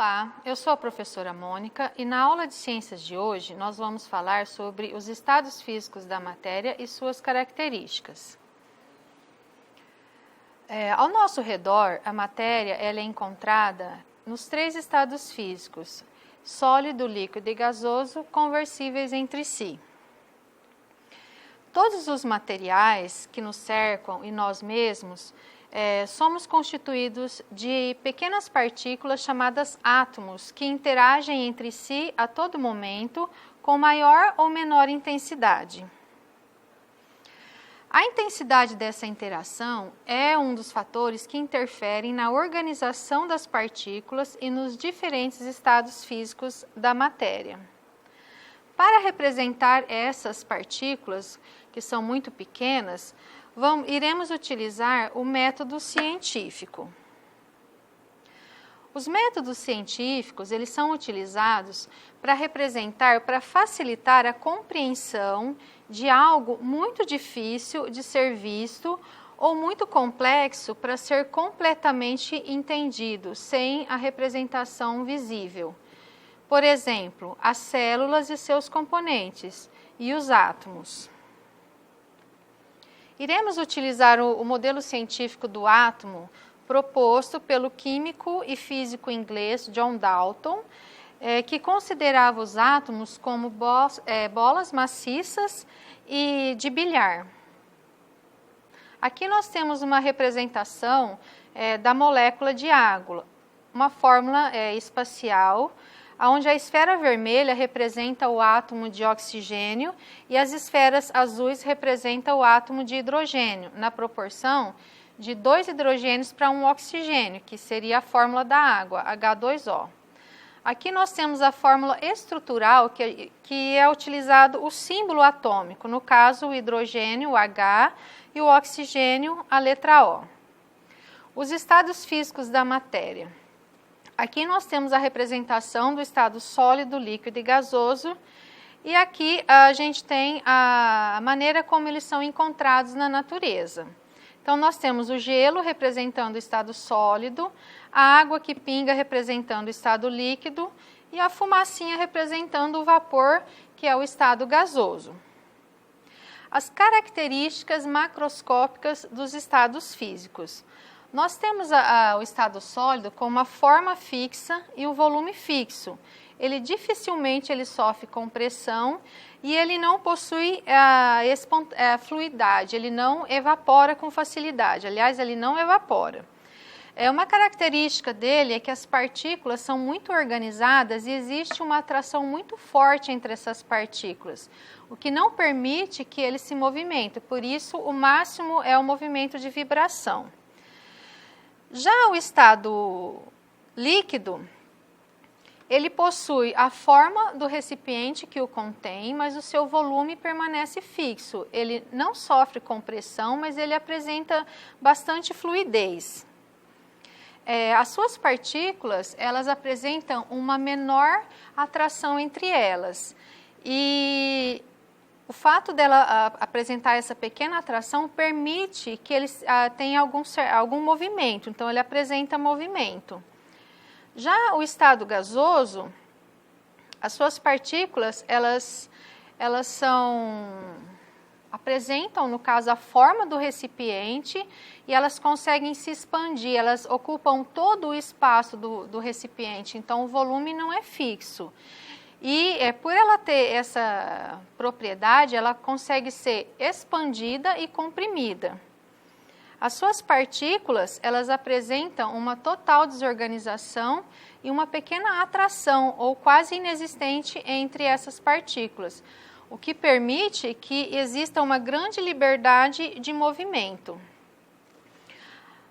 Olá, eu sou a professora Mônica e na aula de ciências de hoje nós vamos falar sobre os estados físicos da matéria e suas características. Ao nosso redor, a matéria ela é encontrada nos três estados físicos: sólido, líquido e gasoso, conversíveis entre si. Todos os materiais que nos cercam e nós mesmos somos constituídos de pequenas partículas chamadas átomos, que interagem entre si a todo momento com maior ou menor intensidade. A intensidade dessa interação é um dos fatores que interferem na organização das partículas e nos diferentes estados físicos da matéria. Para representar essas partículas, que são muito pequenas, iremos utilizar o método científico. Os métodos científicos, eles são utilizados para facilitar a compreensão de algo muito difícil de ser visto ou muito complexo para ser completamente entendido, sem a representação visível. Por exemplo, as células e seus componentes e os átomos. Iremos utilizar o modelo científico do átomo proposto pelo químico e físico inglês John Dalton, que considerava os átomos como bolas maciças e de bilhar. Aqui nós temos uma representação da molécula de água, uma fórmula espacial, onde a esfera vermelha representa o átomo de oxigênio e as esferas azuis representam o átomo de hidrogênio, na proporção de 2 hidrogênios para 1 oxigênio, que seria a fórmula da água, H2O. Aqui nós temos a fórmula estrutural, que é utilizado o símbolo atômico, no caso o hidrogênio, o H, e o oxigênio, a letra O. Os estados físicos da matéria. Aqui nós temos a representação do estado sólido, líquido e gasoso, e aqui a gente tem a maneira como eles são encontrados na natureza. Então nós temos o gelo representando o estado sólido, a água que pinga representando o estado líquido e a fumacinha representando o vapor, que é o estado gasoso. As características macroscópicas dos estados físicos. Nós temos o estado sólido com uma forma fixa e o volume fixo. Ele dificilmente sofre compressão e ele não possui fluidade, ele não evapora com facilidade. Aliás, ele não evapora. Uma característica dele é que as partículas são muito organizadas e existe uma atração muito forte entre essas partículas, o que não permite que ele se movimente. Por isso, o máximo é o movimento de vibração. Já o estado líquido, ele possui a forma do recipiente que o contém, mas o seu volume permanece fixo. Ele não sofre compressão, mas ele apresenta bastante fluidez. As suas partículas, elas apresentam uma menor atração entre elas. E o fato dela apresentar essa pequena atração permite que ele tenha algum movimento, então ele apresenta movimento. Já o estado gasoso, as suas partículas, elas apresentam, no caso, a forma do recipiente e elas conseguem se expandir, elas ocupam todo o espaço do recipiente, então o volume não é fixo. E por ela ter essa propriedade, ela consegue ser expandida e comprimida. As suas partículas, elas apresentam uma total desorganização e uma pequena atração, ou quase inexistente, entre essas partículas, o que permite que exista uma grande liberdade de movimento.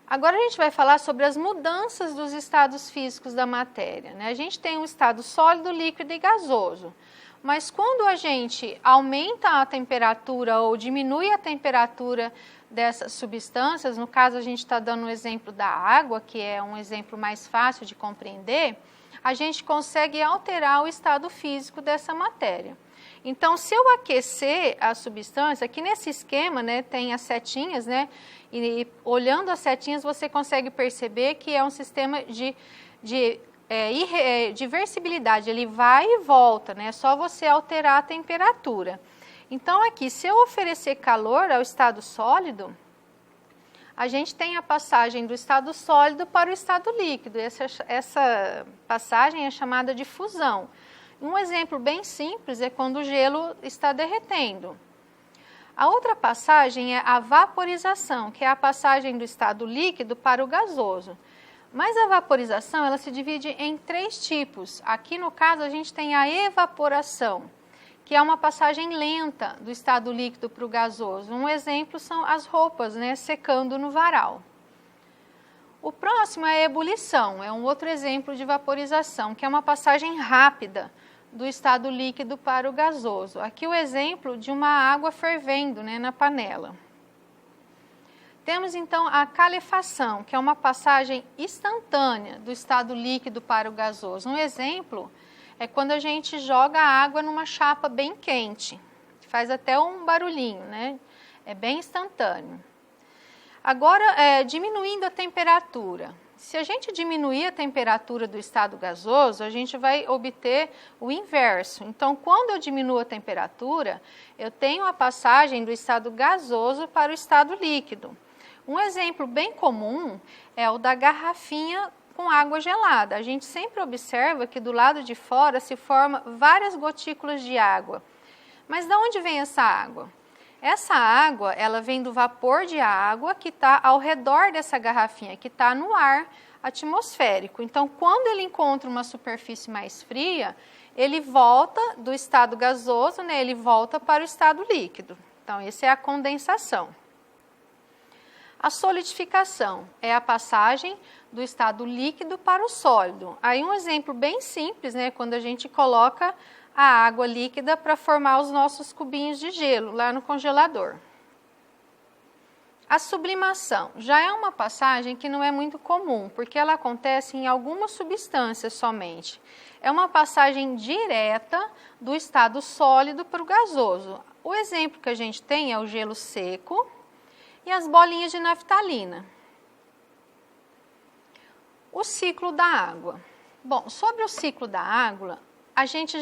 Agora a gente vai falar sobre as mudanças dos estados físicos da matéria, né? A gente tem um estado sólido, líquido e gasoso, mas quando a gente aumenta a temperatura ou diminui a temperatura dessas substâncias, no caso a gente está dando um exemplo da água, que é um exemplo mais fácil de compreender, a gente consegue alterar o estado físico dessa matéria. Então, se eu aquecer a substância, aqui nesse esquema, né, tem as setinhas, né, e olhando as setinhas você consegue perceber que é um sistema de de reversibilidade, ele vai e volta, né? É só você alterar a temperatura. Então aqui, se eu oferecer calor ao estado sólido, a gente tem a passagem do estado sólido para o estado líquido. Essa passagem é chamada de fusão. Um exemplo bem simples é quando o gelo está derretendo. A outra passagem é a vaporização, que é a passagem do estado líquido para o gasoso. Mas a vaporização, ela se divide em 3 tipos. Aqui no caso a gente tem a evaporação, que é uma passagem lenta do estado líquido para o gasoso. Um exemplo são as roupas, né, secando no varal. O próximo é a ebulição, é um outro exemplo de vaporização, que é uma passagem rápida do estado líquido para o gasoso. Aqui o exemplo de uma água fervendo, né, na panela. Temos então a calefação, que é uma passagem instantânea do estado líquido para o gasoso. Um exemplo é quando a gente joga a água numa chapa bem quente, faz até um barulhinho, né? É bem instantâneo. Agora, diminuindo a temperatura. Se a gente diminuir a temperatura do estado gasoso, a gente vai obter o inverso. Então, quando eu diminuo a temperatura, eu tenho a passagem do estado gasoso para o estado líquido. Um exemplo bem comum é o da garrafinha com água gelada. A gente sempre observa que do lado de fora se forma várias gotículas de água. Mas de onde vem essa água? Essa água, ela vem do vapor de água que está ao redor dessa garrafinha, que está no ar atmosférico. Então, quando ele encontra uma superfície mais fria, ele volta do estado gasoso, né, ele volta para o estado líquido. Então, essa é a condensação. A solidificação é a passagem do estado líquido para o sólido. Aí um exemplo bem simples, né, quando a gente coloca a água líquida para formar os nossos cubinhos de gelo lá no congelador. A sublimação já é uma passagem que não é muito comum, porque ela acontece em algumas substâncias somente. É uma passagem direta do estado sólido para o gasoso. O exemplo que a gente tem é o gelo seco e as bolinhas de naftalina. O ciclo da água. Bom, sobre o ciclo da água, a gente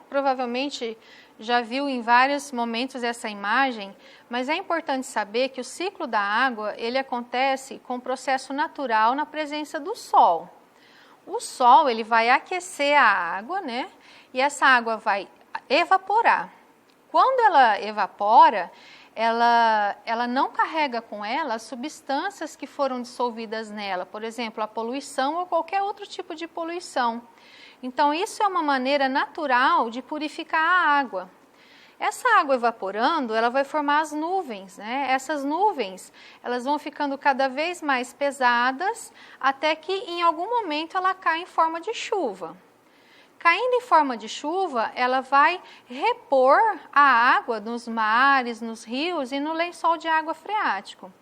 provavelmente já viu em vários momentos essa imagem, mas é importante saber que o ciclo da água, ele acontece com um processo natural na presença do sol. O sol, ele vai aquecer a água, né? E essa água vai evaporar. Quando ela evapora, ela não carrega com ela as substâncias que foram dissolvidas nela, por exemplo, a poluição ou qualquer outro tipo de poluição. Então, isso é uma maneira natural de purificar a água. Essa água evaporando, ela vai formar as nuvens, né? Essas nuvens, elas vão ficando cada vez mais pesadas, até que em algum momento ela cai em forma de chuva. Caindo em forma de chuva, ela vai repor a água nos mares, nos rios e no lençol de água freático.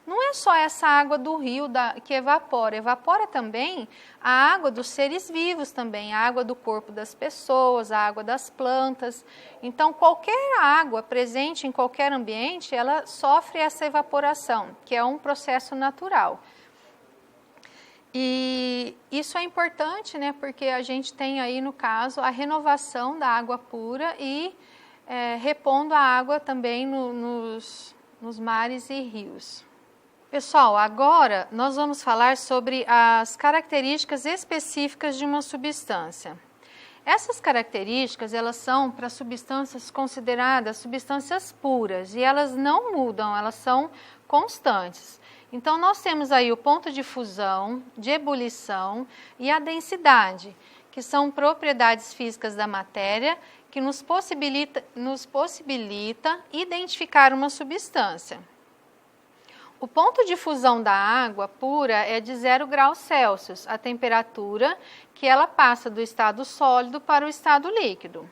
Não é só essa água do rio que evapora também a água dos seres vivos também, a água do corpo das pessoas, a água das plantas. Então, qualquer água presente em qualquer ambiente, ela sofre essa evaporação, que é um processo natural. E isso é importante, né, porque a gente tem aí, no caso, a renovação da água pura e repondo a água também nos mares e rios. Pessoal, agora nós vamos falar sobre as características específicas de uma substância. Essas características, elas são para substâncias consideradas substâncias puras e elas não mudam, elas são constantes. Então, nós temos aí o ponto de fusão, de ebulição e a densidade, que são propriedades físicas da matéria que nos possibilita identificar uma substância. O ponto de fusão da água pura é de 0 graus Celsius, a temperatura que ela passa do estado sólido para o estado líquido.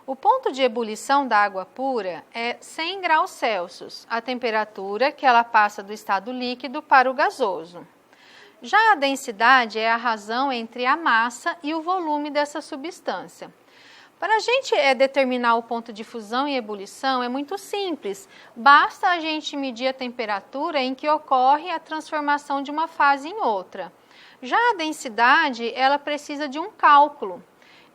O ponto de ebulição da água pura é 100 graus Celsius, a temperatura que ela passa do estado líquido para o gasoso. Já a densidade é a razão entre a massa e o volume dessa substância. Para a gente determinar o ponto de fusão e ebulição é muito simples, basta a gente medir a temperatura em que ocorre a transformação de uma fase em outra. Já a densidade, ela precisa de um cálculo.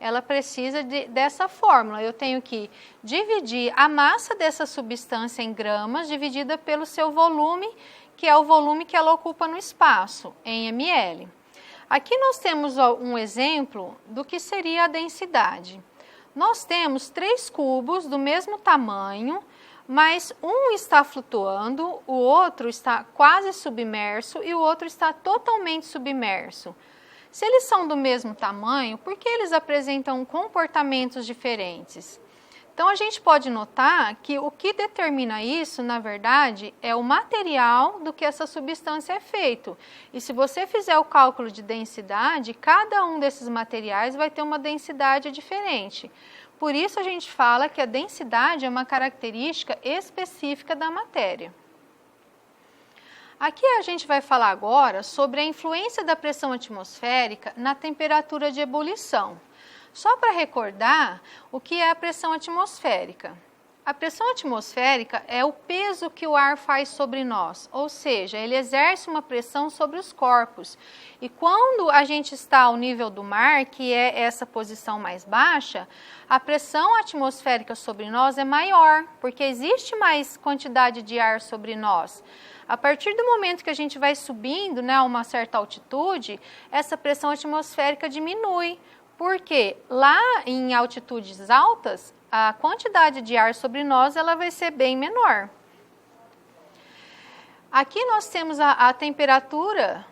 Ela precisa dessa fórmula. Eu tenho que dividir a massa dessa substância em gramas, dividida pelo seu volume, que é o volume que ela ocupa no espaço, em ml. Aqui nós temos um exemplo do que seria a densidade. Nós temos 3 cubos do mesmo tamanho, mas um está flutuando, o outro está quase submerso e o outro está totalmente submerso. Se eles são do mesmo tamanho, por que eles apresentam comportamentos diferentes? Então, a gente pode notar que o que determina isso, na verdade, é o material do que essa substância é feito. E se você fizer o cálculo de densidade, cada um desses materiais vai ter uma densidade diferente. Por isso, a gente fala que a densidade é uma característica específica da matéria. Aqui a gente vai falar agora sobre a influência da pressão atmosférica na temperatura de ebulição. Só para recordar o que é a pressão atmosférica. A pressão atmosférica é o peso que o ar faz sobre nós, ou seja, ele exerce uma pressão sobre os corpos. E quando a gente está ao nível do mar, que é essa posição mais baixa, a pressão atmosférica sobre nós é maior, porque existe mais quantidade de ar sobre nós. A partir do momento que a gente vai subindo, né, a uma certa altitude, essa pressão atmosférica diminui, porque lá em altitudes altas, a quantidade de ar sobre nós ela vai ser bem menor. Aqui nós temos a temperatura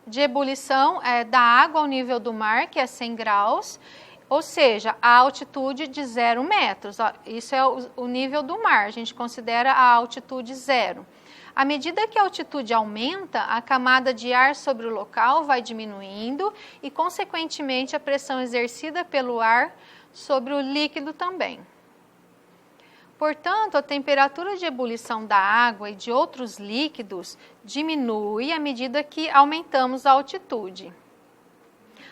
de ebulição da água ao nível do mar, que é 100 graus, ou seja, a altitude de 0 metros. Isso é o nível do mar, a gente considera a altitude 0. À medida que a altitude aumenta, a camada de ar sobre o local vai diminuindo e, consequentemente, a pressão exercida pelo ar sobre o líquido também. Portanto, a temperatura de ebulição da água e de outros líquidos diminui à medida que aumentamos a altitude.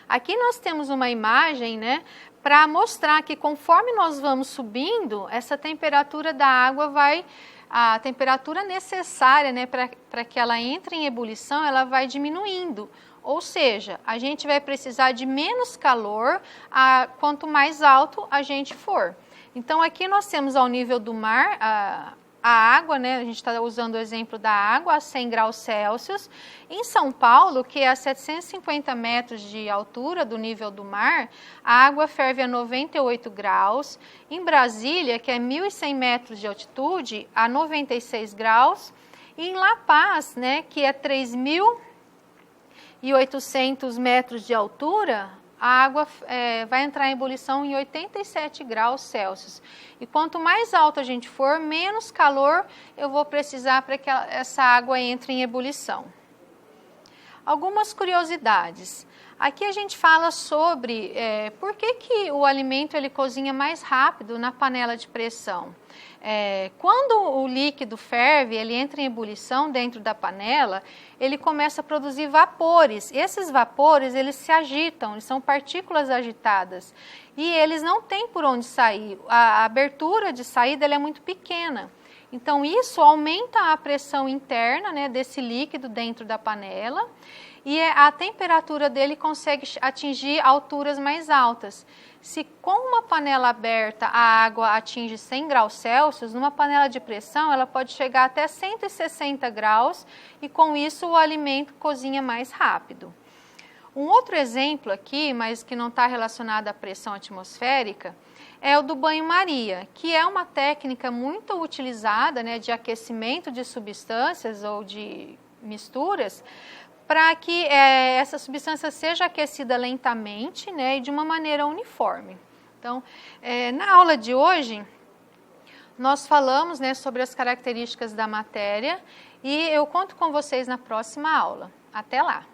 Aqui nós temos uma imagem, né, para mostrar que conforme nós vamos subindo, essa temperatura da água a temperatura necessária, né, para que ela entre em ebulição, ela vai diminuindo. Ou seja, a gente vai precisar de menos calor quanto mais alto a gente for. Então, aqui nós temos ao nível do mar a água, né? A gente está usando o exemplo da água a 100 graus Celsius. Em São Paulo, que é a 750 metros de altura do nível do mar, a água ferve a 98 graus. Em Brasília, que é 1.100 metros de altitude, a 96 graus. E em La Paz, né, que é 3.800 metros de altura, a água vai entrar em ebulição em 87 graus Celsius. E quanto mais alto a gente for, menos calor eu vou precisar para que essa água entre em ebulição. Algumas curiosidades. Aqui a gente fala sobre por que o alimento ele cozinha mais rápido na panela de pressão. Quando o líquido ferve, ele entra em ebulição dentro da panela, ele começa a produzir vapores. Esses vapores, eles se agitam, eles são partículas agitadas. E eles não têm por onde sair. A abertura de saída ela é muito pequena. Então, isso aumenta a pressão interna, né, desse líquido dentro da panela. E a temperatura dele consegue atingir alturas mais altas. Se com uma panela aberta a água atinge 100 graus Celsius, numa panela de pressão ela pode chegar até 160 graus e com isso o alimento cozinha mais rápido. Um outro exemplo aqui, mas que não está relacionado à pressão atmosférica, é o do banho-maria, que é uma técnica muito utilizada, né, de aquecimento de substâncias ou de misturas, para que essa substância seja aquecida lentamente, né, e de uma maneira uniforme. Então, na aula de hoje, nós falamos, né, sobre as características da matéria e eu conto com vocês na próxima aula. Até lá!